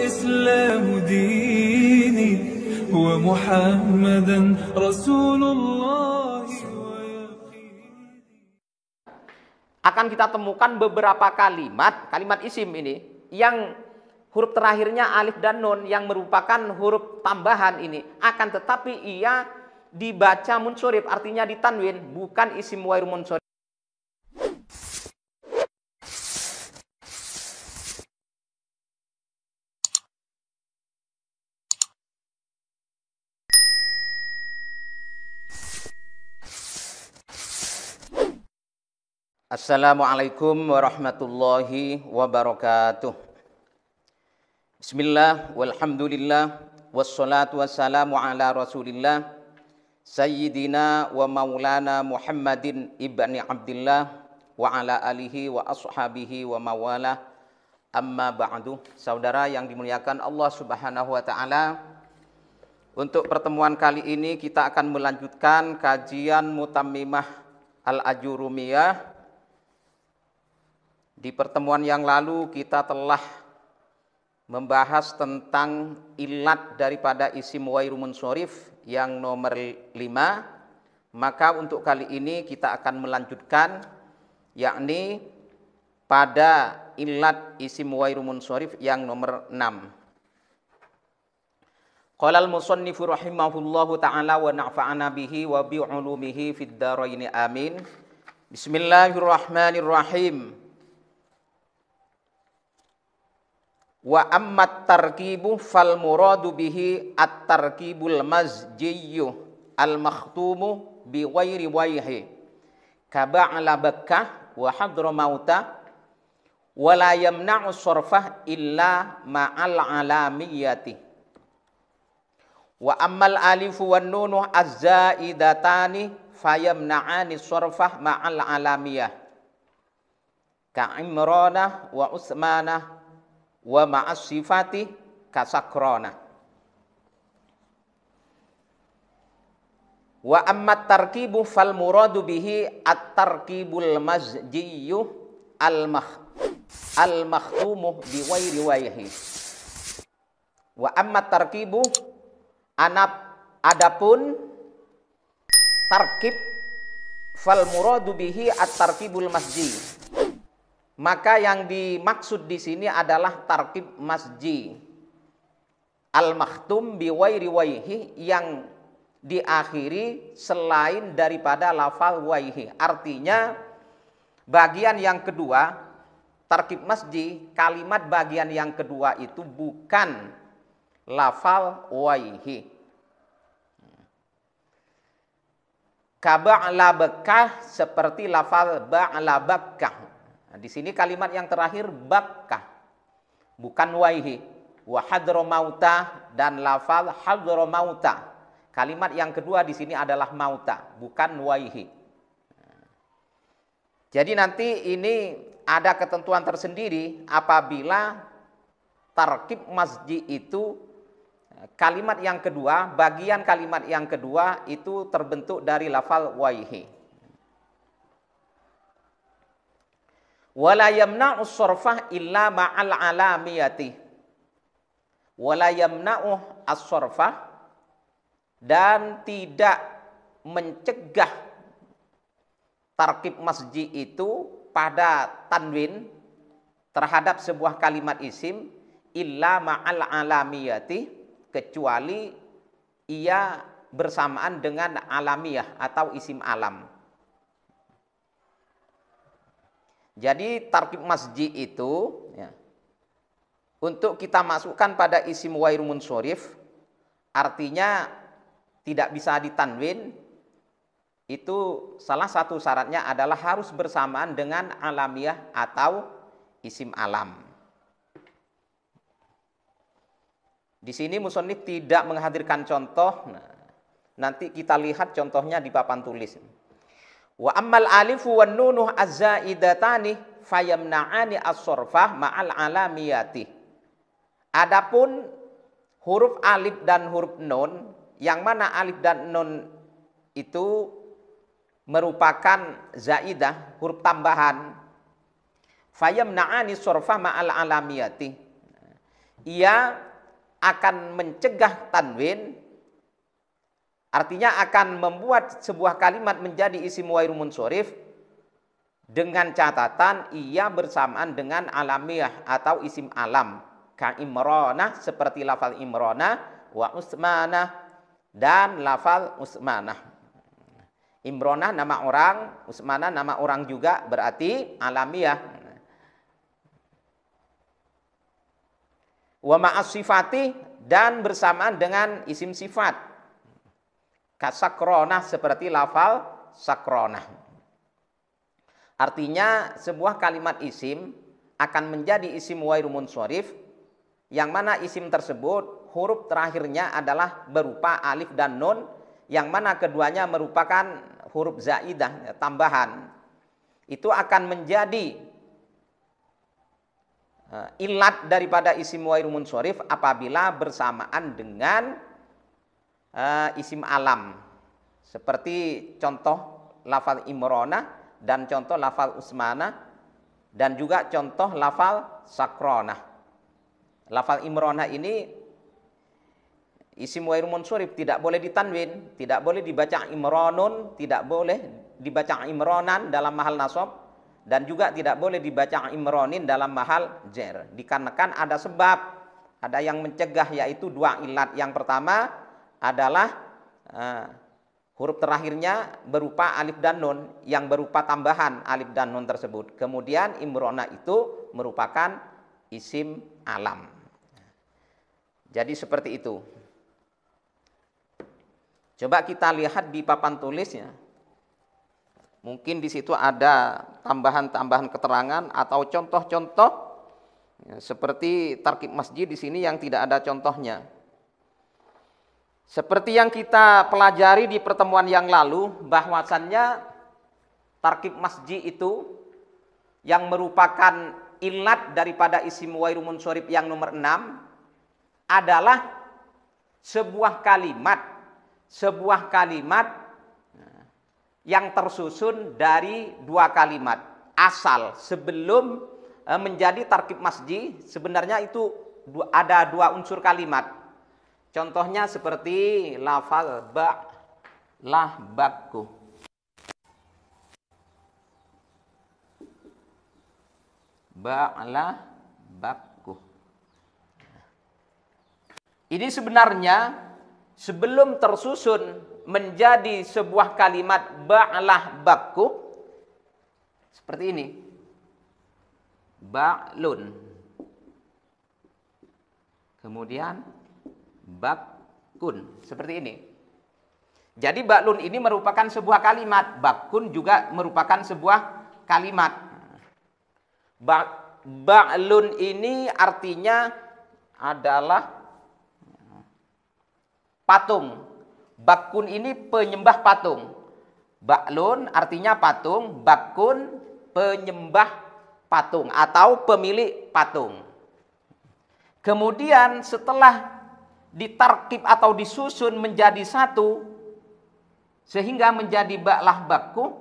الإسلام ديني ومحمدا رسول الله akan kita temukan beberapa kalimat isim ini yang huruf terakhirnya alif dan nun yang merupakan huruf tambahan ini, akan tetapi ia dibaca munsorif, artinya ditanwin, bukan isim ghairu munsorif. Assalamualaikum warahmatullahi wabarakatuh. Bismillah, walhamdulillah, wassalatu wassalamu ala rasulillah, sayyidina wa maulana Muhammadin ibni Abdillah, wa ala alihi wa ashabihi wa mawalah, amma ba'du. Saudara yang dimuliakan Allah subhanahu wa ta'ala, untuk pertemuan kali ini kita akan melanjutkan kajian Mutammimah Al-Ajurumiyah. Di pertemuan yang lalu kita telah membahas tentang ilat daripada isim ghairu munsorif yang nomor 5. Maka untuk kali ini kita akan melanjutkan, yakni pada ilat isim ghairu munsorif yang nomor 6. Qala al-musannifu rahimahullahu ta'ala wa na'fa'ana bihi wa bi'ulumihi fid dharaini amin. Bismillahirrahmanirrahim. Wa ammat tarkibu fal muradu bihi at-tarkibul mazjiyyu al-makhtumu bi ghairi wayhi ka ba'la bakkah wa hadramauta wa la yamna'u sarfah illa ma'al alamiyati. Wa ammal alifu wan nunu az-zaidatani fayamna'ani sarfah ma'al alamiyah ka Imrana wa Utsmana wa ma'as sifati kasakrona. Wa ammat tarkibu fal muradu bihi at-tarkibul mazjiyyu al-makhtumu bi ghairi wayhi. Wa ammat tarkibu adapun tarkib fal muradu bihi at-tarkibul mazjiyyu, maka yang dimaksud di sini adalah tarkib masji al-makhtum bi ghairi wayhi, yang diakhiri selain daripada lafal wayhi. Artinya bagian yang kedua, tarkib masji, kalimat bagian yang kedua itu bukan lafal wayhi. Ka ba'la bakkah, seperti lafal ba'la bakkah. Nah, di sini kalimat yang terakhir bakkah, bukan wayhi. Wa hadramauta, dan lafal hadramauta. Kalimat yang kedua di sini adalah mauta, bukan wayhi. Jadi nanti ini ada ketentuan tersendiri apabila tarkib masji itu kalimat yang kedua, bagian kalimat yang kedua itu terbentuk dari lafal wayhi. Wala yamna'u sarfah illa ma'al alamiyati. Wala yamna'u as-sarfah, dan tidak mencegah tarkib masji itu pada tanwin terhadap sebuah kalimat isim illa ma'al alamiyati, kecuali ia bersamaan dengan alamiyah atau isim alam. Jadi tarkib masji itu ya, untuk kita masukkan pada isim ghairu munsorif, artinya tidak bisa ditanwin. Itu salah satu syaratnya adalah harus bersamaan dengan alamiyah atau isim alam. Di sini musannif tidak menghadirkan contoh. Nah, nanti kita lihat contohnya di papan tulis. Wa ammal alifu wan nunu az-zaidatani fayamna'ani as-sarfah ma'al alamiyati. Adapun huruf alif dan huruf nun, yang mana alif dan nun itu merupakan zaidah, huruf tambahan, fayamna'ani sarfah ma'al alamiyati. ia akan mencegah tanwin, artinya akan membuat sebuah kalimat menjadi isim ghairu munsharif dengan catatan ia bersamaan dengan alamiah atau isim alam. Ka Imronah, seperti lafal Imronah, wa Usmanah, dan lafal Usmanah. Imronah nama orang, Usmanah nama orang juga, berarti alamiah. Wa ma'as sifati, dan bersamaan dengan isim sifat. Kasakronah, seperti lafal sakronah. Artinya sebuah kalimat isim akan menjadi isim ghairu munsharif yang mana isim tersebut huruf terakhirnya adalah berupa alif dan nun, yang mana keduanya merupakan huruf zaidah, tambahan. Itu akan menjadi ilat daripada isim ghairu munsharif apabila bersamaan dengan isim alam. Seperti contoh lafal Imronah dan contoh lafal Usmanah dan juga contoh lafal Sakronah. Lafal Imronah ini isim ghairu munsharif, tidak boleh ditanwin, tidak boleh dibaca Imronun, tidak boleh dibaca Imronan dalam mahal nasab, dan juga tidak boleh dibaca Imronin dalam mahal jar. Dikarenakan ada sebab, ada yang mencegah, yaitu dua ilat. Yang pertama adalah huruf terakhirnya berupa alif dan nun, yang berupa tambahan alif dan nun tersebut. Kemudian Imronah itu merupakan isim alam. Jadi seperti itu. Coba kita lihat di papan tulisnya. Mungkin di situ ada tambahan-tambahan keterangan atau contoh-contoh ya, seperti tarkib masjid di sini yang tidak ada contohnya. Seperti yang kita pelajari di pertemuan yang lalu, bahwasannya tarkib masjid itu yang merupakan ilat daripada isim ghairu munsharif yang nomor 6 adalah sebuah kalimat yang tersusun dari dua kalimat asal. Sebelum menjadi tarkib masjid, sebenarnya itu ada dua unsur kalimat. Contohnya seperti lafal ba'lah bakku. Ba'lah bakku. Ini sebenarnya sebelum tersusun menjadi sebuah kalimat ba'lah bakku, seperti ini. Ba'lun. Kemudian bakun, seperti ini. Jadi ba'lun ini merupakan sebuah kalimat, bakun juga merupakan sebuah kalimat. Ba'lun ini artinya adalah patung. Bakun ini penyembah patung. Ba'lun artinya patung, bakun penyembah patung atau pemilik patung. Kemudian setelah ditarkib atau disusun menjadi satu sehingga menjadi ba'lah bakku,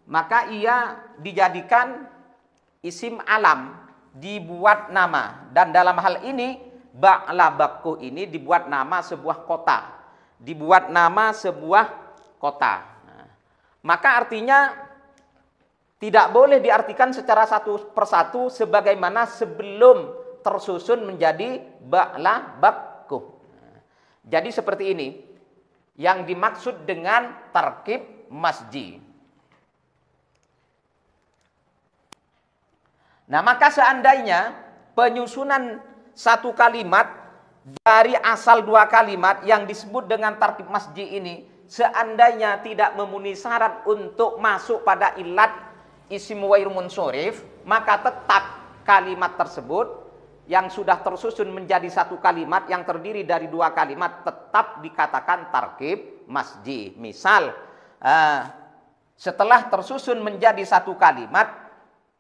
maka ia dijadikan isim alam, dibuat nama. Dan dalam hal ini ba'lah bakku ini dibuat nama sebuah kota. Dibuat nama sebuah kota. Maka artinya tidak boleh diartikan secara satu persatu sebagaimana sebelum tersusun menjadi ba'lah bakku. Jadi seperti ini yang dimaksud dengan tarkib masjid. Nah, maka seandainya penyusunan satu kalimat dari asal dua kalimat yang disebut dengan tarkib masjid ini, seandainya tidak memenuhi syarat untuk masuk pada ilat isim ghairu munsharif, maka tetap kalimat tersebut yang sudah tersusun menjadi satu kalimat yang terdiri dari dua kalimat tetap dikatakan tarkib masjid. Misal, setelah tersusun menjadi satu kalimat,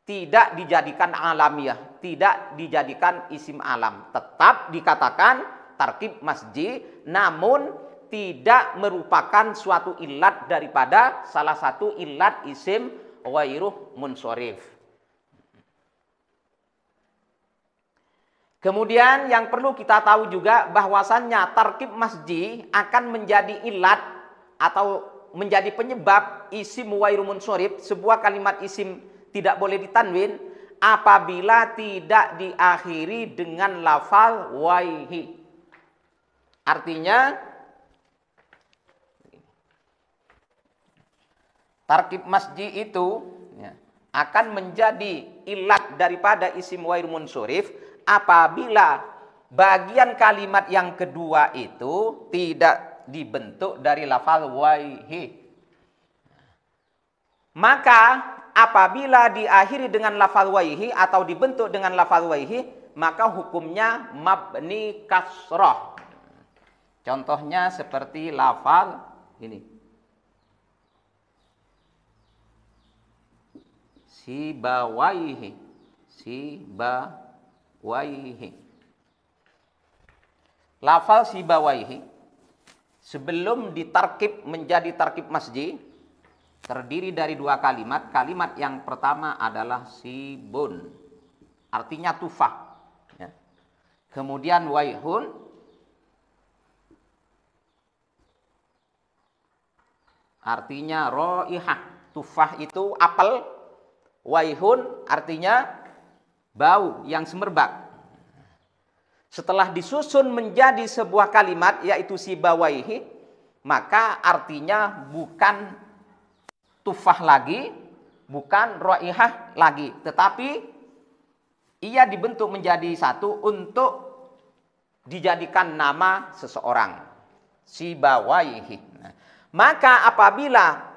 tidak dijadikan alamiah, tidak dijadikan isim alam, tetap dikatakan tarkib masjid, namun tidak merupakan suatu ilat daripada salah satu ilat isim ghairu munsharif. Kemudian yang perlu kita tahu juga bahwasannya tarkib masji akan menjadi ilat atau menjadi penyebab isim ghairu munsharif, sebuah kalimat isim tidak boleh ditanwin apabila tidak diakhiri dengan lafal waihi. Artinya tarkib masji itu akan menjadi ilat daripada isim ghairu munsharif apabila bagian kalimat yang kedua itu tidak dibentuk dari lafal waihi. Maka apabila diakhiri dengan lafal waihi atau dibentuk dengan lafal waihi, maka hukumnya mabni kasrah. Contohnya seperti lafal ini. Sibawaihi. Sibawaihi. Lafal sibawaihi sebelum ditarkib menjadi tarkib masji terdiri dari dua kalimat. Kalimat yang pertama adalah sibun, artinya tufah. Ya. Kemudian waihun, artinya roihah. Tufah itu apel, waihun artinya bau yang semerbak. Setelah disusun menjadi sebuah kalimat yaitu sibawaihi, maka artinya bukan tufah lagi, bukan roihah lagi, tetapi ia dibentuk menjadi satu untuk dijadikan nama seseorang, sibawaihi. Maka apabila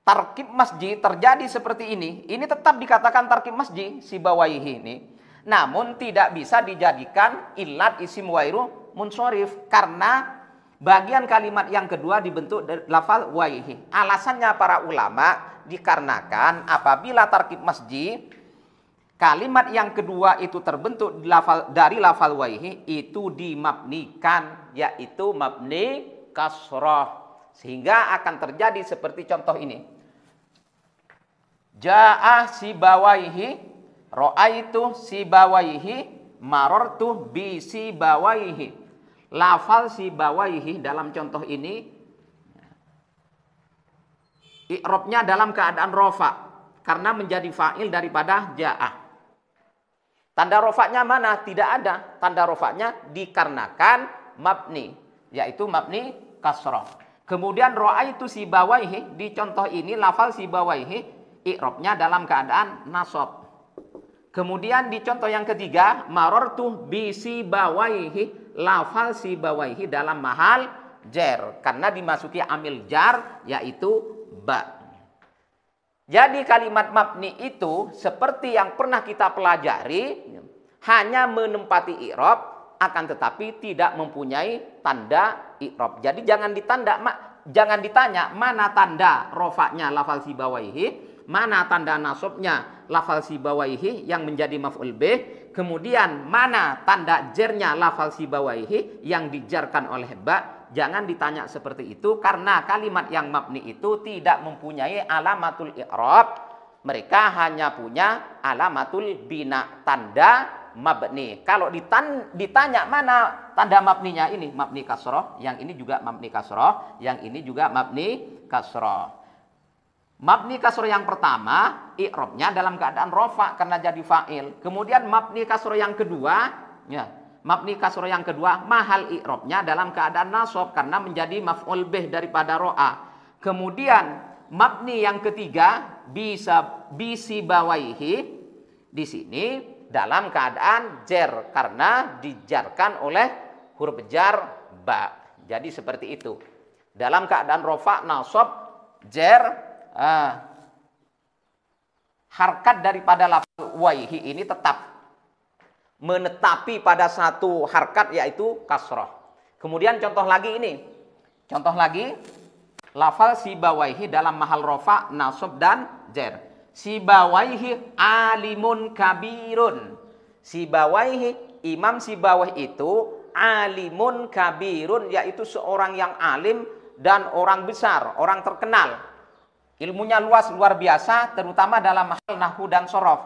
tarkib masji terjadi seperti ini tetap dikatakan tarkib masji sibawaihi ini. Namun tidak bisa dijadikan ilat isim ghairu munsharif karena bagian kalimat yang kedua dibentuk dari lafal waihi. Alasannya para ulama dikarenakan apabila tarkib masji kalimat yang kedua itu terbentuk dari lafal waihi itu dimabnikan, yaitu mabni kasrah, sehingga akan terjadi seperti contoh ini. Ja'ah sibawaihi, ro'aitu sibawaihi, marortu bi sibawaihi. Lafal sibawaihi dalam contoh ini i'rabnya dalam keadaan rofa karena menjadi fa'il daripada ja'ah. Tanda rofaknya mana? Tidak ada. Tanda rofaknya dikarenakan mabni, yaitu mabni kasrah. Kemudian ro'aitu sibawaihi, di contoh ini lafal sibawaihi i'rabnya dalam keadaan nasab. Kemudian di contoh yang ketiga, marortu bi sibawaihi, lafal sibawaihi dalam mahal jar karena dimasuki amil jar yaitu ba. Jadi kalimat mabni itu seperti yang pernah kita pelajari hanya menempati i'rab akan tetapi tidak mempunyai tanda i'rab. Jadi jangan ditanya mana tanda rofaknya lafal sibawaihi, mana tanda nasabnya lafal sibawaihi yang menjadi maf'ul bih, kemudian mana tanda jernya lafal sibawaihi yang dijarkan oleh ba. Jangan ditanya seperti itu karena kalimat yang mabni itu tidak mempunyai alamatul i'rab. Mereka hanya punya alamatul bina, tanda mabni. Kalau ditanya mana tanda mabninya, ini mabni kasroh, yang ini juga mabni kasroh, yang ini juga mabni kasroh. Mabni kasroh yang pertama, i'rabnya dalam keadaan rofa karena jadi fa'il. Kemudian mabni kasroh yang kedua, mabni kasroh yang kedua, mahal i'rabnya dalam keadaan nasab karena menjadi maf'ul bih daripada ro'a. Kemudian mabni yang ketiga, bisi bawaihi, di sini dalam keadaan jar karena dijarkan oleh huruf jar ba. Jadi seperti itu. Dalam keadaan rofa, nasab, jar, harkat daripada lafal waihi ini tetap menetapi pada satu harkat yaitu kasroh. Kemudian contoh lagi ini. Contoh lagi lafal sibawaihi dalam mahal rofa, nasab dan jar. Sibawaihi alimun kabirun. Sibawaihi, Imam Sibawaihi itu alimun kabirun, yaitu seorang yang alim dan orang besar, orang terkenal. Ilmunya luar biasa, terutama dalam hal nahwu dan sorof.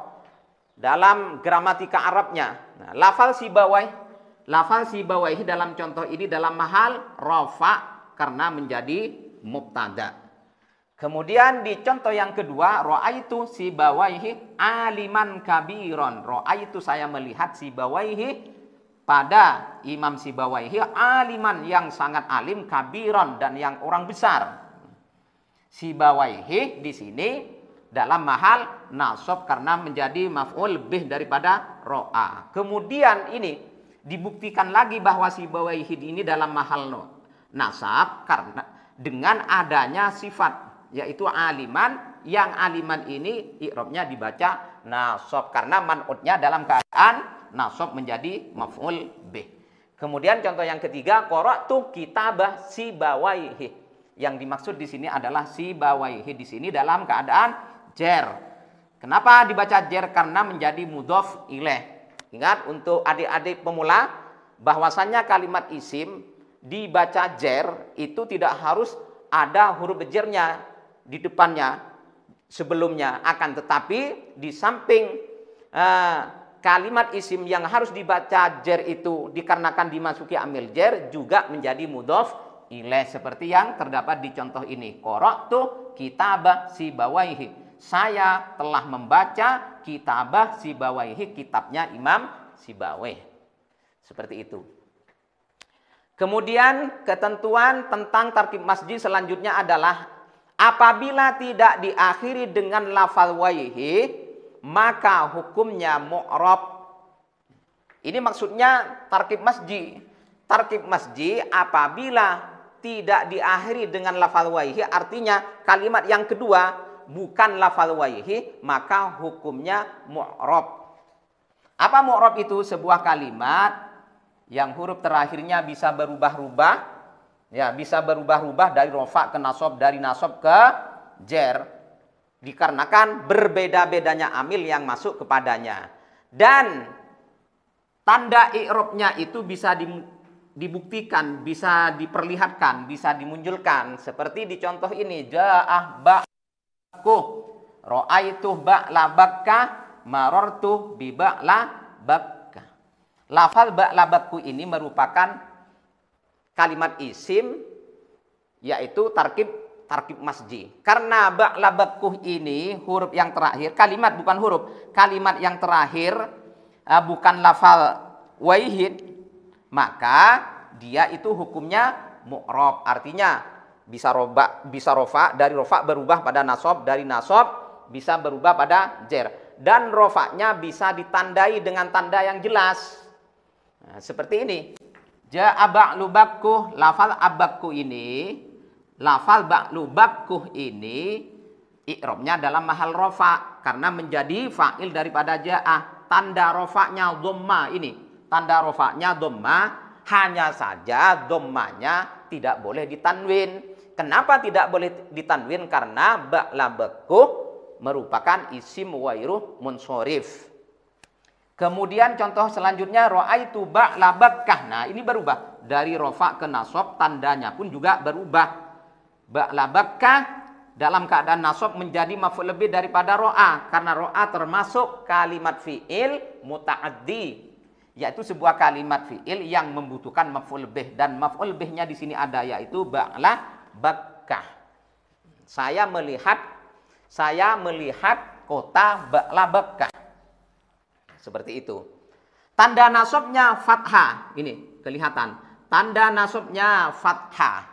dalam gramatika Arabnya. Nah, lafal sibawaihi dalam contoh ini dalam mahal rafa karena menjadi mubtada. Kemudian di contoh yang kedua, ra'aitu sibawaihi aliman kabiron. Ra'aitu saya melihat sibawaihi pada Imam Sibawaihi aliman yang sangat alim, kabiron dan yang orang besar. Sibawaihi di sini dalam mahal nasab karena menjadi maf'ul bih daripada ro'a. Kemudian ini dibuktikan lagi bahwa Sibawaihi ini dalam mahal nasab karena dengan adanya sifat yaitu aliman, yang aliman ini i'rabnya dibaca nasab karena man'utnya dalam keadaan nasab menjadi maf'ul bih. Kemudian contoh yang ketiga, qara'tu kitabah Sibawaihi. Yang dimaksud di sini adalah Sibawaihi di sini dalam keadaan jer. Kenapa dibaca jer? Karena menjadi mudhof ilaih. Ingat untuk adik-adik pemula bahwasannya kalimat isim dibaca jer itu tidak harus ada huruf jernya di depannya sebelumnya, akan tetapi di samping kalimat isim yang harus dibaca jer itu dikarenakan dimasuki amil jer juga menjadi mudhof ilaih seperti yang terdapat di contoh ini. Qara'tu kitabah Sibawaihi. Saya telah membaca kitabah Sibawaihi, kitabnya Imam Sibawaihi. Seperti itu. Kemudian ketentuan tentang tarkib masjid selanjutnya adalah apabila tidak diakhiri dengan lafal waihi, maka hukumnya mu'rab. Ini maksudnya tarkib masjid. Tarkib masjid apabila tidak diakhiri dengan lafal waihi, artinya kalimat yang kedua bukan lafal waihi, maka hukumnya mu'rab. Apa mu'rab itu? Sebuah kalimat yang huruf terakhirnya bisa berubah-ubah. Ya, bisa berubah-ubah dari rofa ke nasab, dari nasab ke jer. Dikarenakan berbeda-bedanya amil yang masuk kepadanya. Dan tanda i'rabnya itu bisa dibuktikan, bisa diperlihatkan, bisa dimunculkan. Seperti di contoh ini, ja'ah ba'ku, ra'aitu ba'la bakka, marartu bi ba'la bakka. Lafal ba'la bakku ini merupakan kalimat isim yaitu tarkib masjid. Karena ba'la bakkuh ini huruf yang terakhir, kalimat bukan huruf, kalimat yang terakhir bukan lafal wahid, maka dia itu hukumnya mu'rab. Artinya bisa rofa, dari rofa berubah pada nasab, dari nasab bisa berubah pada jer. Dan rofanya bisa ditandai dengan tanda yang jelas. Nah, seperti ini. Ja'a ba'lu bakkuh, lafal abakku ini, lafal ba'lu bakkuh ini i'rabnya dalam mahal rofa karena menjadi fa'il daripada ja'ah. Tanda rofanya dhamma ini, tanda rofanya dhamma, hanya saja dhammanya tidak boleh ditanwin. Kenapa tidak boleh ditanwin? Karena ba'la bakkuh merupakan isim wairuh munsorif. Kemudian contoh selanjutnya ra'aitu ba'la bakkah. Nah, ini berubah dari rofa ke nasab, tandanya pun juga berubah. Ba'la bakkah dalam keadaan nasab menjadi maf'ul lebih daripada ro'a karena ro'a termasuk kalimat fi'il muta'addi, yaitu sebuah kalimat fi'il yang membutuhkan maf'ul lebih, dan maf'ul lebihnya di sini ada yaitu ba'la bakkah. Saya melihat kota ba'la bakkah. Seperti itu. Tanda nasabnya fathah. Ini kelihatan. Tanda nasabnya fathah.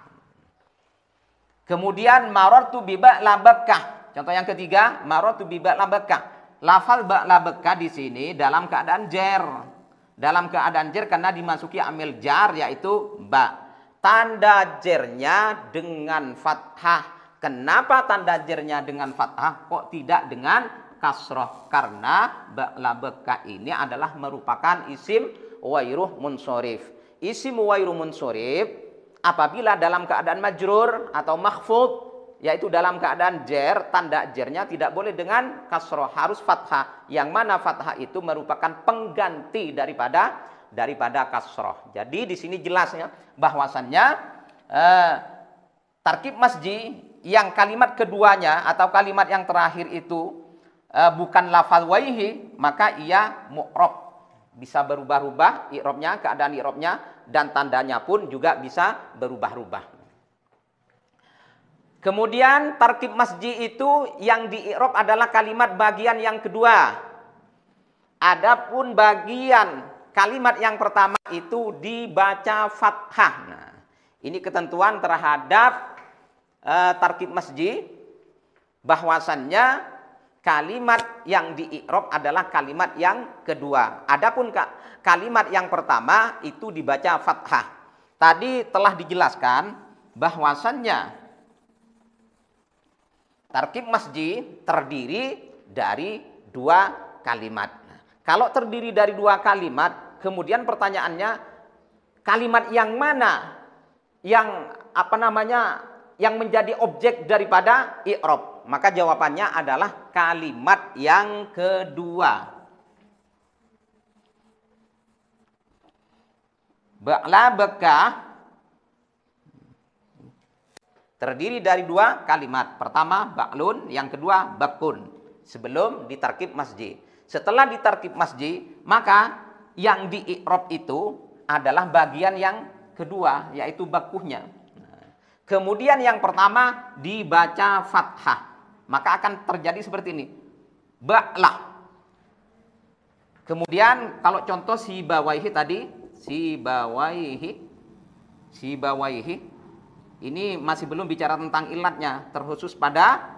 Kemudian marartu bi ba'la bakkah. Contoh yang ketiga, marartu bi ba'la bakkah. Lafal ba'la bakkah di sini dalam keadaan jer. Dalam keadaan jer karena dimasuki amil jar yaitu ba. Tanda jernya dengan fathah. Kenapa tanda jernya dengan fathah kok tidak dengan kasroh? Karena ba'la bakkah ini adalah merupakan isim wairuh munsorif. Isim wairuh munsorif apabila dalam keadaan majrur atau makhfud, yaitu dalam keadaan jer, tanda jernya tidak boleh dengan kasroh, harus fathah. Yang mana fathah itu merupakan pengganti daripada kasroh. Jadi di sini jelasnya bahwasannya tarkib masjid yang kalimat keduanya atau kalimat yang terakhir itu bukan lafal waihi, maka ia mu'rab. Bisa berubah-ubah i'rabnya, keadaan i'rabnya, dan tandanya pun juga bisa berubah-ubah. Kemudian tarkib masji itu yang di i'rab adalah kalimat bagian yang kedua. Adapun bagian kalimat yang pertama itu dibaca fathah. Nah, ini ketentuan terhadap tarkib masji, bahwasannya kalimat yang di i'rab adalah kalimat yang kedua. Adapun kalimat yang pertama itu dibaca fathah. Tadi telah dijelaskan bahwasannya tarkib masji terdiri dari dua kalimat. Kalau terdiri dari dua kalimat, kemudian pertanyaannya, kalimat yang mana yang yang menjadi objek daripada i'rab? Maka jawabannya adalah kalimat yang kedua. Ba'la bekah terdiri dari dua kalimat. Pertama ba'lun, yang kedua bakun. Sebelum ditarkib masji. Setelah ditarkib masji, maka yang di i'rab itu adalah bagian yang kedua, yaitu bakuhnya. Kemudian yang pertama dibaca fathah. Maka akan terjadi seperti ini. Ba'lah. Kemudian kalau contoh sibawaihi tadi, sibawaihi. Ini masih belum bicara tentang ilatnya, terkhusus pada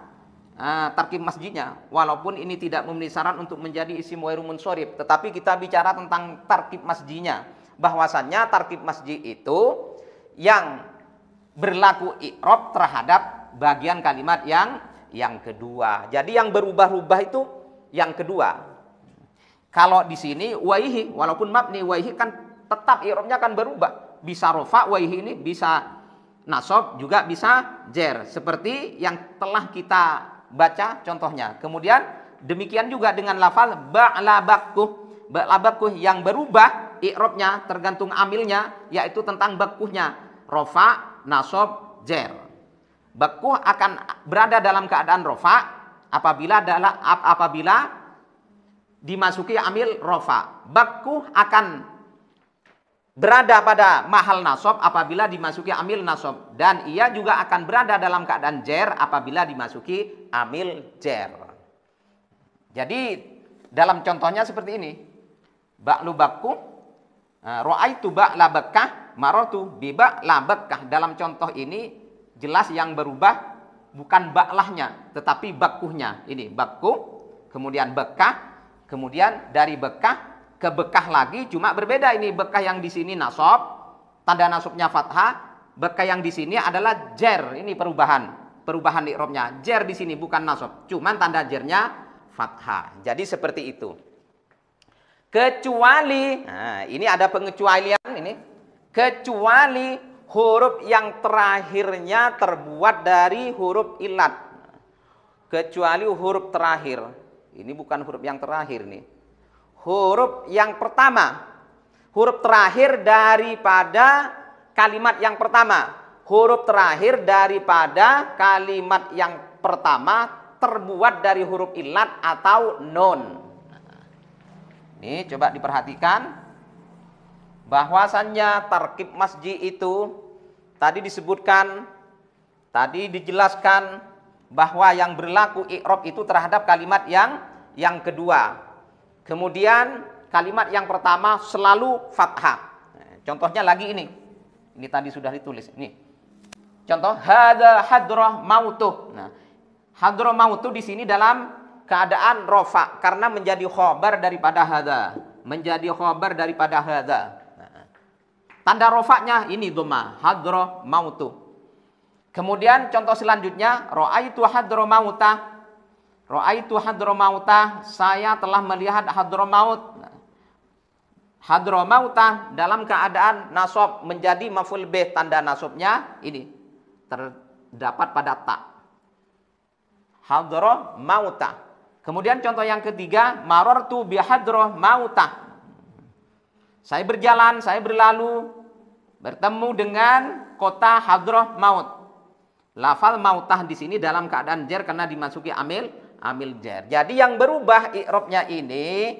tarkib masjidnya. Walaupun ini tidak memenuhi syarat untuk menjadi isim ghairu munsharif, tetapi kita bicara tentang tarkib masjidnya. Bahwasannya tarkib masjid itu yang berlaku i'rab terhadap bagian kalimat yang kedua. Jadi yang berubah-ubah itu yang kedua. Kalau di sini waihi, walaupun mabni waihi kan tetap i'rabnya kan berubah. Bisa rofa waihi ini, bisa nasab, juga bisa jer. Seperti yang telah kita baca contohnya. Kemudian demikian juga dengan lafal ba'la bakkuh. Ba'la bakkuh yang berubah i'rabnya tergantung amilnya, yaitu tentang bakkuhnya. Rofa, nasab, jer. Bakkuh akan berada dalam keadaan rofa apabila dimasuki amil rofa. Bakkuh akan berada pada mahal nasab apabila dimasuki amil nasab. Dan ia juga akan berada dalam keadaan jer apabila dimasuki amil jer. Jadi dalam contohnya seperti ini. Ba'lu bakkuh, ra'aitu ba'la bakkah, marartu bi ba'la bakkah. Dalam contoh ini jelas yang berubah bukan baklahnya, tetapi bakkuhnya. Ini bakkuh, kemudian bekah, kemudian dari bekah ke bekah lagi, cuma berbeda ini. Bekah yang di sini nasab, tanda nasabnya fathah. Bekah yang di sini adalah jer. Ini perubahan i'rabnya. Jer di sini bukan nasab, cuman tanda jernya fathah. Jadi seperti itu. Kecuali, nah ini ada pengecualian ini. Kecuali huruf yang terakhirnya terbuat dari huruf ilat. Kecuali huruf terakhir. Ini bukan huruf yang terakhir nih. Huruf yang pertama. Huruf terakhir daripada kalimat yang pertama. Huruf terakhir daripada kalimat yang pertama terbuat dari huruf ilat atau nun. Ini coba diperhatikan. Bahwasannya tarkib masji itu tadi disebutkan, tadi dijelaskan bahwa yang berlaku i'rab itu terhadap kalimat yang kedua. Kemudian kalimat yang pertama selalu fathah. Contohnya lagi ini. Ini tadi sudah ditulis. Ini. Contoh hadza hadrah mautuh. Nah, hadrah mautuh di sini dalam keadaan rofa karena menjadi khabar daripada hadza. Menjadi khabar daripada hadza. Tanda rofaknya ini dhamma, hadra mautu. Kemudian contoh selanjutnya, ra'aitu hadra mauta. Ra'aitu hadra mauta, saya telah melihat hadra maut. Hadra mauta dalam keadaan nasab menjadi maf'ul bih, tanda nasabnya ini terdapat pada ta. Hadra mauta. Kemudian contoh yang ketiga, marartu bi hadra mauta. Saya berjalan, saya berlalu, bertemu dengan kota Hadrah Maut. Lafal mautah di sini dalam keadaan jer karena dimasuki amil amil jar. Jadi yang berubah i'rabnya ini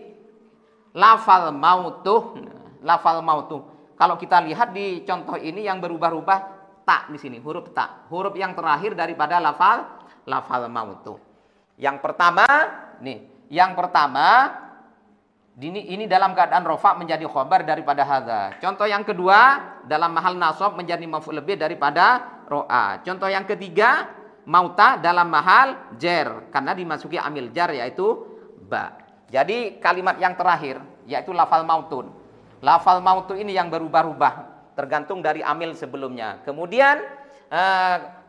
lafal mautuh. Lafal mautuh. Kalau kita lihat di contoh ini yang berubah-ubah tak di sini, huruf tak. Huruf yang terakhir daripada lafal mautuh. Yang pertama, ini dalam keadaan rofa menjadi khobar daripada hadza. Contoh yang kedua, dalam mahal nasab menjadi maf'ul lebih daripada ro'a. Contoh yang ketiga, mauta dalam mahal jar karena dimasuki amil jar yaitu ba. Jadi kalimat yang terakhir yaitu lafal mautun. Lafal mautun ini yang berubah-ubah tergantung dari amil sebelumnya. Kemudian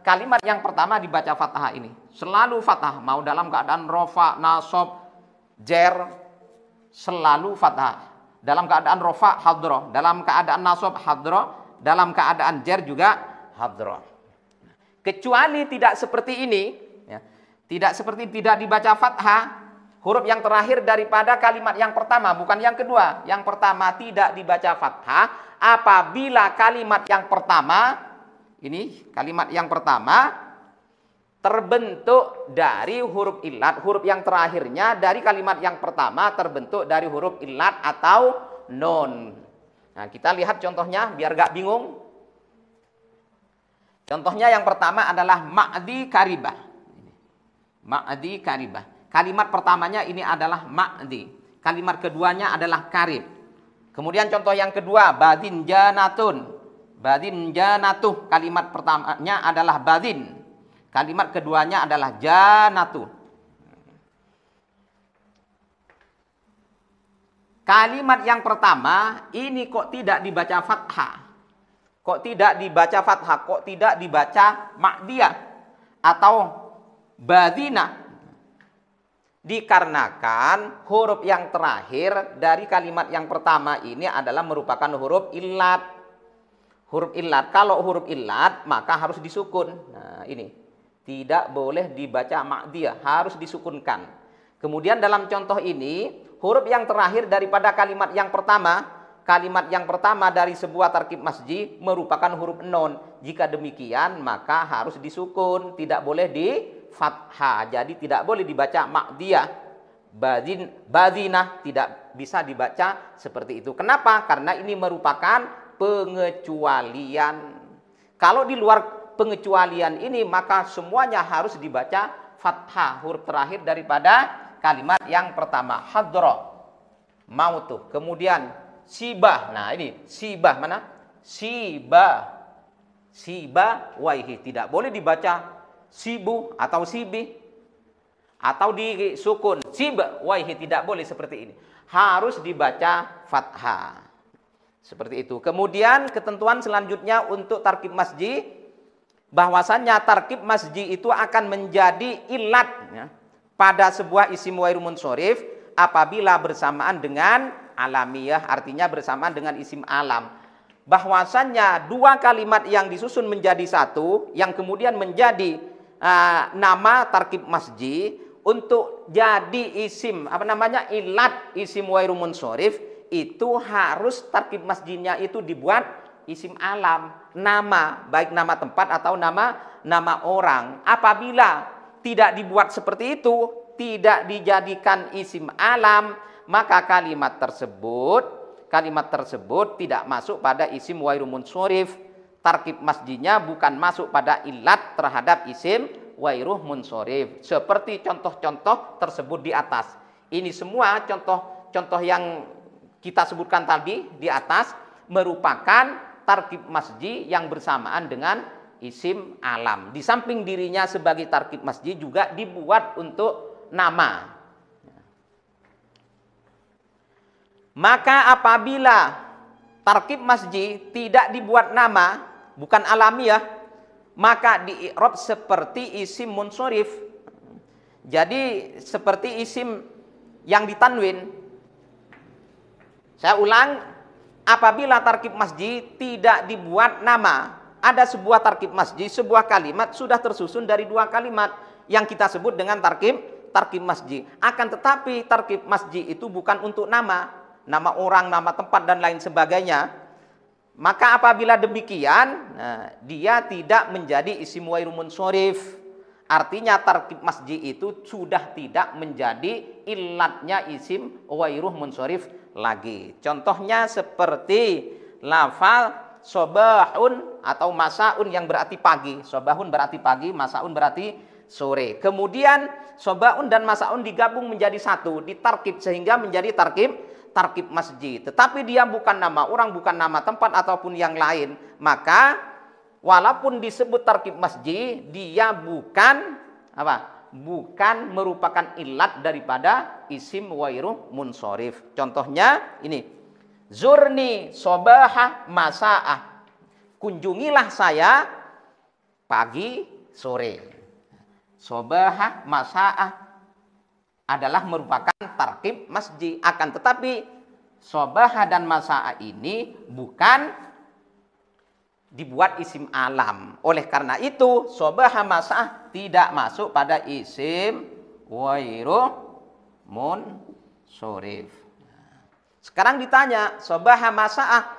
kalimat yang pertama dibaca fathah ini. Selalu fathah, mau dalam keadaan rofa, nasab, jar, selalu fathah. Dalam keadaan rofa hadroh, dalam keadaan nasab hadroh, dalam keadaan jar juga hadroh. Kecuali tidak seperti ini, ya. Tidak dibaca fathah, huruf yang terakhir daripada kalimat yang pertama, bukan yang kedua. Yang pertama tidak dibaca fathah apabila kalimat yang pertama, ini kalimat yang pertama terbentuk dari huruf illat, huruf yang terakhirnya dari kalimat yang pertama terbentuk dari huruf illat atau nun. Nah, kita lihat contohnya biar gak bingung. Contohnya yang pertama adalah ma'di karibah. Ma'di karibah. Kalimat pertamanya ini adalah ma'di. Kalimat keduanya adalah karib. Kemudian contoh yang kedua, badin janatun. Badin janatuh. Kalimat pertamanya adalah badin. Kalimat keduanya adalah janatu. Kalimat yang pertama ini kok tidak dibaca fathah. Kok tidak dibaca fathah? Kok tidak dibaca ma'diyah atau badina? Dikarenakan huruf yang terakhir dari kalimat yang pertama ini adalah merupakan huruf illat. Huruf illat. Kalau huruf illat maka harus disukun. Nah, ini. Tidak boleh dibaca ma'diyah, harus disukunkan. Kemudian dalam contoh ini, huruf yang terakhir daripada kalimat yang pertama dari sebuah tarkib masji merupakan huruf nun. Jika demikian, maka harus disukun, tidak boleh di fathah. Jadi tidak boleh dibaca ma'diyah. Badinah tidak bisa dibaca seperti itu. Kenapa? Karena ini merupakan pengecualian. Kalau di luar pengecualian ini maka semuanya harus dibaca fathah, huruf terakhir daripada kalimat yang pertama, hadra, mautuh. Kemudian sibah. Nah, ini sibah mana? Sibah. Sibah waihi, tidak boleh dibaca sibu atau sibi atau disukun. Sibah waihi tidak boleh seperti ini. Harus dibaca fathah. Seperti itu. Kemudian ketentuan selanjutnya untuk tarkib masji, bahwasannya tarkib masji itu akan menjadi ilat ya, pada sebuah isim wairu munsorif apabila bersamaan dengan alamiyah, artinya bersamaan dengan isim alam. Bahwasannya dua kalimat yang disusun menjadi satu, yang kemudian menjadi nama tarkib masji, untuk jadi isim ilat isim wairu munsorif, itu harus tarkib masjinya itu dibuat isim alam, nama, baik nama tempat atau nama orang. Apabila tidak dibuat seperti itu, tidak dijadikan isim alam, maka kalimat tersebut tidak masuk pada isim wairu munsorif. Tarkib masjinya bukan masuk pada ilat terhadap isim wairu munsorif. Seperti contoh-contoh tersebut di atas. Ini semua contoh-contoh yang kita sebutkan tadi di atas merupakan tarkib masji yang bersamaan dengan isim alam. Di samping dirinya sebagai tarkib masji juga dibuat untuk nama. Maka apabila tarkib masji tidak dibuat nama, bukan alamiah, maka di-i'rab seperti isim munsorif. Jadi seperti isim yang ditanwin. Saya ulang. Apabila tarkib masji tidak dibuat nama, ada sebuah tarkib masji, sebuah kalimat sudah tersusun dari dua kalimat yang kita sebut dengan tarkib masji. Akan tetapi tarkib masji itu bukan untuk nama orang, nama tempat dan lain sebagainya. Maka apabila demikian, dia tidak menjadi isim wairu munsorif. Artinya tarkib masji itu sudah tidak menjadi ilatnya isim ghairu munsharif lagi. Contohnya seperti lafal sobahun atau masaun yang berarti pagi. Sobahun berarti pagi, masaun berarti sore. Kemudian sobahun dan masaun digabung menjadi satu, ditarkib sehingga menjadi tarkib masjid. Tetapi dia bukan nama orang, bukan nama tempat ataupun yang lain. Maka walaupun disebut tarkib masjid, dia bukan apa? Bukan merupakan ilat daripada isim ghairu munsharif. Contohnya ini. Zurni sobaha masa'ah. Kunjungilah saya pagi sore. Sobaha masa'ah adalah merupakan tarkib masjid. Akan tetapi sobaha dan masa'ah ini bukan dibuat isim alam. Oleh karena itu sobaha masa'ah tidak masuk pada isim ghairu munsharif. Sekarang ditanya, sobaha masa'ah,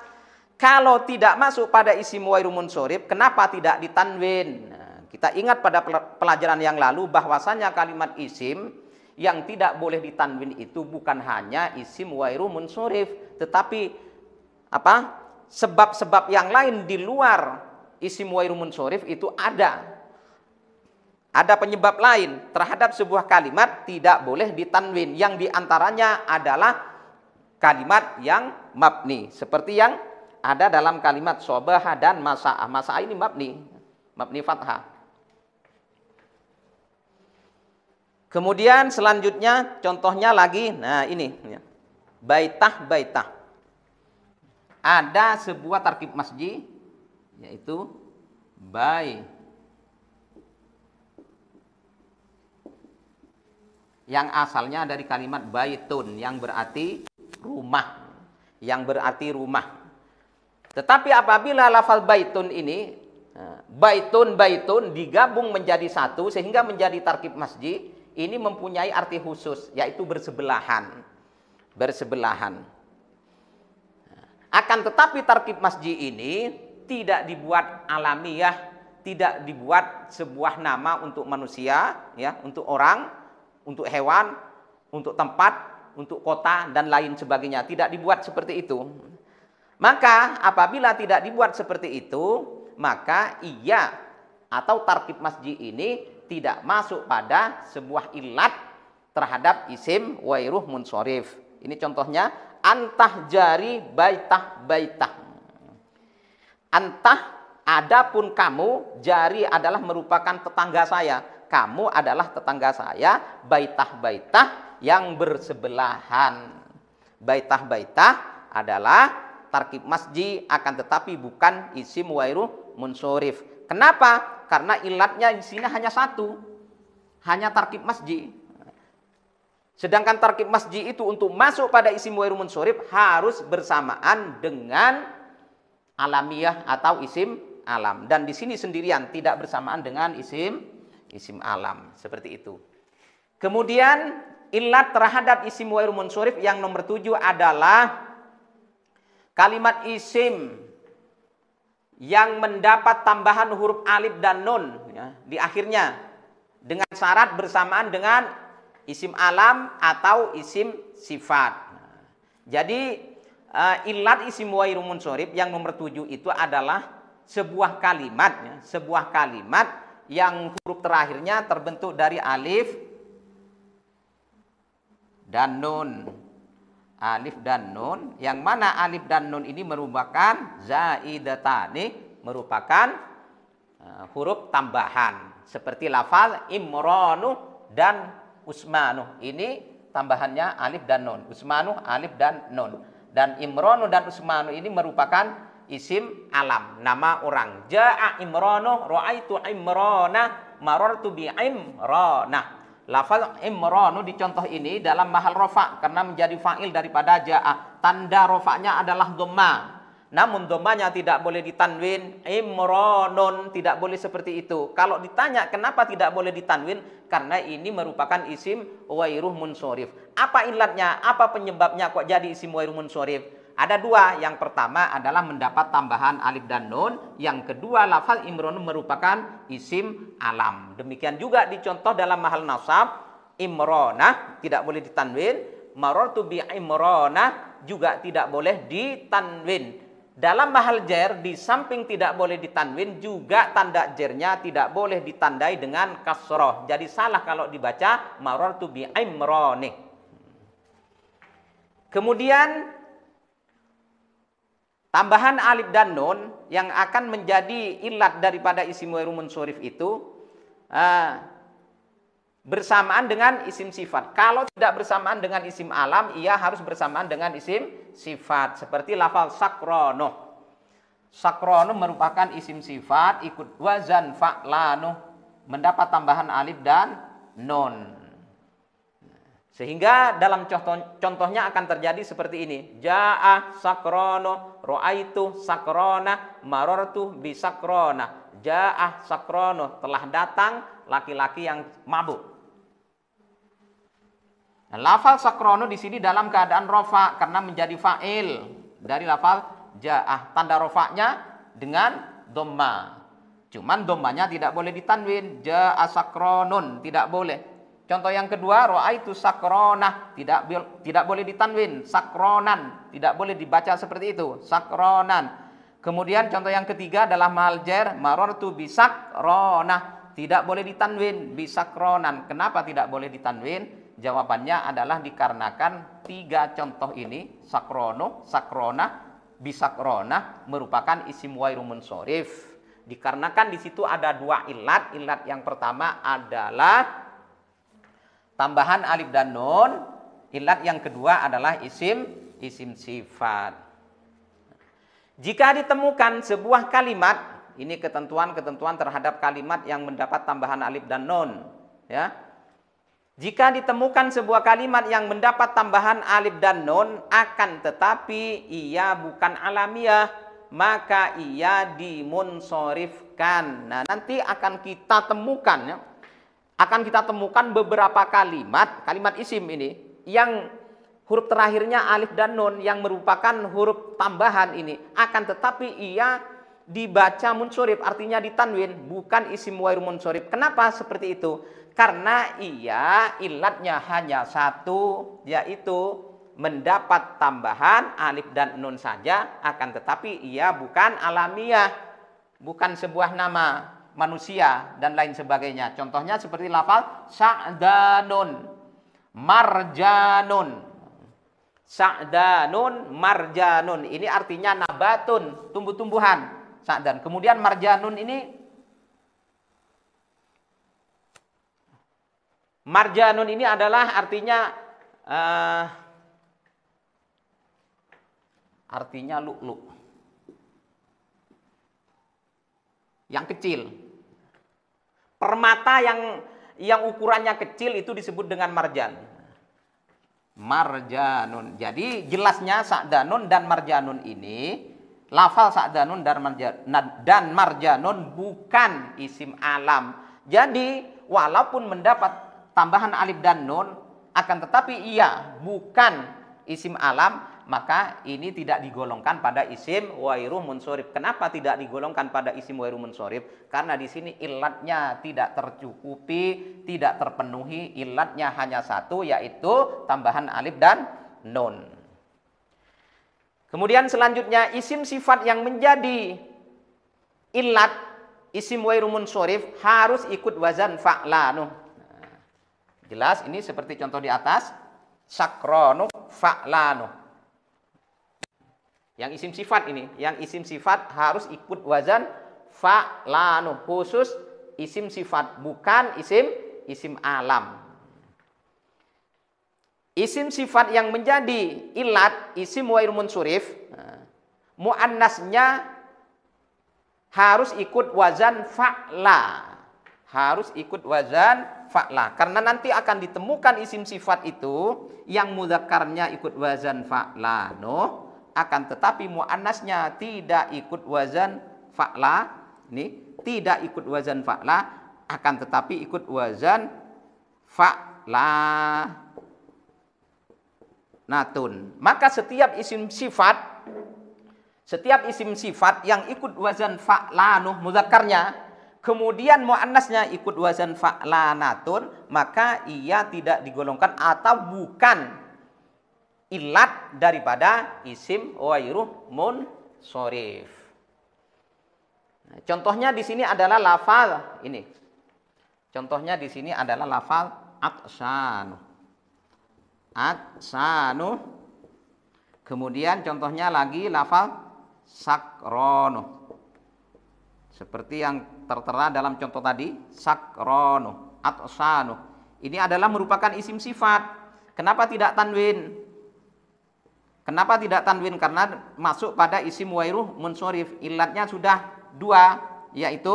kalau tidak masuk pada isim ghairu munsharif, kenapa tidak ditanwin? Nah, kita ingat pada pelajaran yang lalu bahwasanya kalimat isim yang tidak boleh ditanwin itu bukan hanya isim ghairu munsharif, tetapi apa? Sebab-sebab yang lain di luar isim ghairu munsharif itu ada. Ada penyebab lain terhadap sebuah kalimat tidak boleh ditanwin, yang diantaranya adalah kalimat yang mabni, seperti yang ada dalam kalimat sobaha dan masa'ah. Masa'ah ini mabni fathah. Kemudian selanjutnya contohnya lagi, nah ini baitah. Ada sebuah tarkib masjid yaitu yang asalnya dari kalimat baitun yang berarti rumah, Tetapi apabila lafal baitun ini baitun digabung menjadi satu sehingga menjadi tarkib masjid, ini mempunyai arti khusus yaitu bersebelahan. Akan tetapi tarkib masjid ini tidak dibuat alamiah, tidak dibuat sebuah nama untuk manusia, ya, untuk orang, untuk hewan, untuk tempat, untuk kota dan lain sebagainya. Tidak dibuat seperti itu. Maka apabila tidak dibuat seperti itu, maka ia atau tarkib masjid ini tidak masuk pada sebuah ilat terhadap isim ghairu munsharif. Ini contohnya antah jari baitah. Antah, adapun kamu, jari adalah merupakan tetangga saya. Kamu adalah tetangga saya, baitah yang bersebelahan. Baitah adalah tarkib masjid, akan tetapi bukan isim ghairu munsharif. Kenapa? Karena ilatnya di sini hanya satu, hanya tarkib masjid. Sedangkan tarkib masjid itu untuk masuk pada isim ghairu munsharif harus bersamaan dengan alamiah atau isim alam. Dan di sini sendirian, tidak bersamaan dengan isim alam, seperti itu. Kemudian ilat terhadap isim ghairu munsharif yang nomor 7 adalah kalimat isim yang mendapat tambahan huruf alif dan nun, ya, di akhirnya dengan syarat bersamaan dengan isim alam atau isim sifat. Jadi ilat isim ghairu munsharif yang nomor 7 itu adalah sebuah kalimat, ya, sebuah kalimat yang huruf terakhirnya terbentuk dari alif dan nun. Alif dan nun, yang mana alif dan nun ini merupakan zaidatani, merupakan huruf tambahan. Seperti lafal Imranu dan Usmanu. Ini tambahannya alif dan nun. Usmanu alif dan nun. Dan Imranu dan Usmanu ini merupakan isim alam, nama orang. Ja'a Imranu, ra'aitu Imrana, marartu bi Imrana. Lafal Imranu di contoh ini dalam mahal rofa karena menjadi fa'il daripada ja'a. Tanda rofa'nya adalah dhamma. Namun dhammanya tidak boleh ditanwin. Imranun tidak boleh seperti itu. Kalau ditanya kenapa tidak boleh ditanwin? Karena ini merupakan isim ghairu munsharif. Apa ilatnya? Apa penyebabnya kok jadi isim ghairu munsharif? Ada dua. Yang pertama adalah mendapat tambahan alif dan nun. Yang kedua, lafal imron merupakan isim alam. Demikian juga dicontoh dalam mahal nasab. Imronah tidak boleh ditanwin. Marartu bi imronah juga tidak boleh ditanwin. Dalam mahal jar, di samping tidak boleh ditanwin, juga tanda jarnya tidak boleh ditandai dengan kasroh. Jadi salah kalau dibaca marartu bi imronih. Kemudian tambahan alif dan nun yang akan menjadi ilat daripada isim ghairu munsharif itu bersamaan dengan isim sifat. Kalau tidak bersamaan dengan isim alam, ia harus bersamaan dengan isim sifat. Seperti lafal sakrono. Sakrono merupakan isim sifat, ikut wazan fa'lanu, mendapat tambahan alif dan nun. Sehingga dalam contohnya akan terjadi seperti ini. Ja'ah sakrono, ro'aitu sakrona, marortu bisakrona. Ja'ah sakrono, telah datang laki-laki yang mabuk. Nah, lafal sakrono di sini dalam keadaan rofa karena menjadi fa'il dari lafal ja'ah. Tanda rofanya dengan dhamma. Cuman dhammanya tidak boleh ditanwin. Ja'a sakronun, tidak boleh. Contoh yang kedua, ro'aitu sakronah, tidak boleh ditanwin. Sakronan, tidak boleh dibaca seperti itu. Sakronan. Kemudian contoh yang ketiga adalah mahal jar, marartu bisakronah, tidak boleh ditanwin. Bisakronan. Kenapa tidak boleh ditanwin? Jawabannya adalah dikarenakan tiga contoh ini, sakrono, sakrona, bisakrona, merupakan isim ghairu munsharif. Dikarenakan di situ ada dua ilat. Ilat yang pertama adalah tambahan alif dan nun. Ilat yang kedua adalah isim sifat. Jika ditemukan sebuah kalimat, ini ketentuan-ketentuan terhadap kalimat yang mendapat tambahan alif dan nun, ya. Jika ditemukan sebuah kalimat yang mendapat tambahan alif dan nun, akan tetapi ia bukan alamiah, maka ia dimunsorifkan. Nah, nanti akan kita temukan, ya. Akan kita temukan beberapa kalimat isim ini, yang huruf terakhirnya alif dan nun, yang merupakan huruf tambahan ini. Akan tetapi ia dibaca munsorif, artinya ditanwin, bukan isim ghairu munsharif. Kenapa seperti itu? Karena ia ilatnya hanya satu, yaitu mendapat tambahan alif dan nun saja, akan tetapi ia bukan alamiah, bukan sebuah nama manusia dan lain sebagainya. Contohnya seperti lafal sa'danun, marjanun. Sa'danun, marjanun. Ini artinya nabatun, tumbuh-tumbuhan. Sa'dan. Kemudian marjanun ini, marjanun ini adalah artinya lu'lu'. Yang kecil. Permata yang ukurannya kecil itu disebut dengan marjan. Marjanun. Jadi jelasnya sa'danun dan marjanun ini, lafal sa'danun dan marjanun bukan isim alam. Jadi walaupun mendapat tambahan alif dan nun, akan tetapi ia bukan isim alam, maka ini tidak digolongkan pada isim ghairu munsharif. Kenapa tidak digolongkan pada isim ghairu munsharif? Karena di sini ilatnya tidak tercukupi, tidak terpenuhi. Ilatnya hanya satu, yaitu tambahan alif dan nun. Kemudian selanjutnya isim sifat yang menjadi ilat isim ghairu munsharif harus ikut wazan fa'lanu. Jelas ini seperti contoh di atas, sakronu fa'lanu. Yang isim sifat ini, yang isim sifat harus ikut wazan fa'lanu, khusus isim sifat, bukan isim alam. Isim sifat yang menjadi ilat isim ghairu munsharif, muannasnya harus ikut wazan fa'la. Harus ikut wazan fa'la. Karena nanti akan ditemukan isim sifat itu yang mudzakarnya ikut wazan fa'la, no, akan tetapi muannasnya tidak ikut wazan fa'la. Ini tidak ikut wazan fa'la, akan tetapi ikut wazan fa'la. natun. Maka setiap isim sifat yang ikut wazan fa'lanuh mudzakarnya, kemudian muannasnya ikut wazan fa'lanatun, maka ia tidak digolongkan atau bukan ilat daripada isim ghairu munsharif. Nah, contohnya di sini adalah lafal ini. Contohnya di sini adalah lafal atsanu. Atsanu. Kemudian contohnya lagi lafal sakrono. Seperti yang tertera dalam contoh tadi, sakrono, atsanu. Ini adalah merupakan isim sifat. Kenapa tidak tanwin? Kenapa tidak tanwin? Karena masuk pada isim ghairu munsharif. Ilatnya sudah dua, yaitu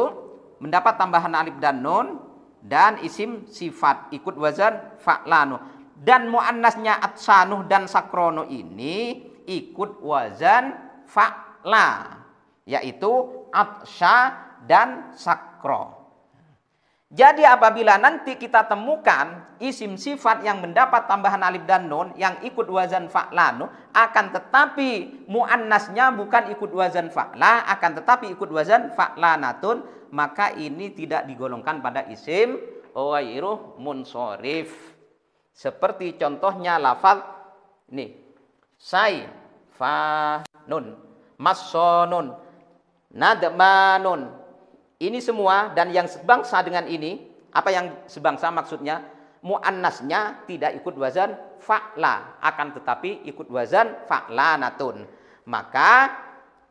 mendapat tambahan alif dan nun dan isim sifat ikut wazan fa'lanu. Dan muannasnya atsanuh dan sakrono ini ikut wazan fa'la, yaitu atsya dan sakro. Jadi apabila nanti kita temukan isim sifat yang mendapat tambahan alif dan nun yang ikut wazan fa'lanu, akan tetapi muannasnya bukan ikut wazan fa'la, akan tetapi ikut wazan fa'lanatun, maka ini tidak digolongkan pada isim ghairu munsharif. Seperti contohnya lafal ini, sayfanun, massonun, nadmanun. Ini semua dan yang sebangsa dengan ini, apa yang sebangsa maksudnya? Muannasnya tidak ikut wazan fa'la, akan tetapi ikut wazan fa'lanatun. Maka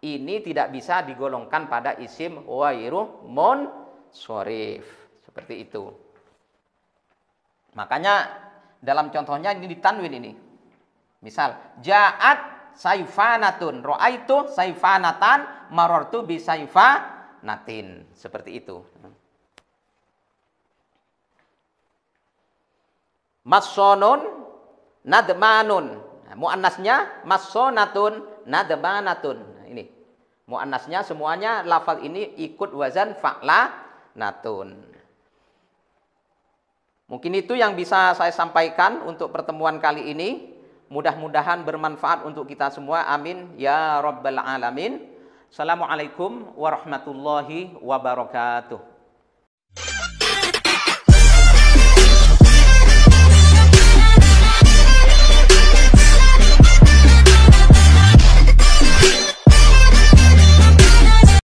ini tidak bisa digolongkan pada isim ghairu munsharif. Seperti itu. Makanya dalam contohnya ini ditanwin ini. Misal, ja'at sayfanatun, ra'aitu sayfanatan, marartu bi sayfanatin. Seperti itu. Massonun, nadmanun. Nah, muannasnya massonatun, nadmanatun. Nah, ini. Muannasnya semuanya lafal ini ikut wazan fa'lanatun. Mungkin itu yang bisa saya sampaikan untuk pertemuan kali ini. Mudah-mudahan bermanfaat untuk kita semua. Amin ya rabbal alamin. Assalamualaikum warahmatullahi wabarakatuh.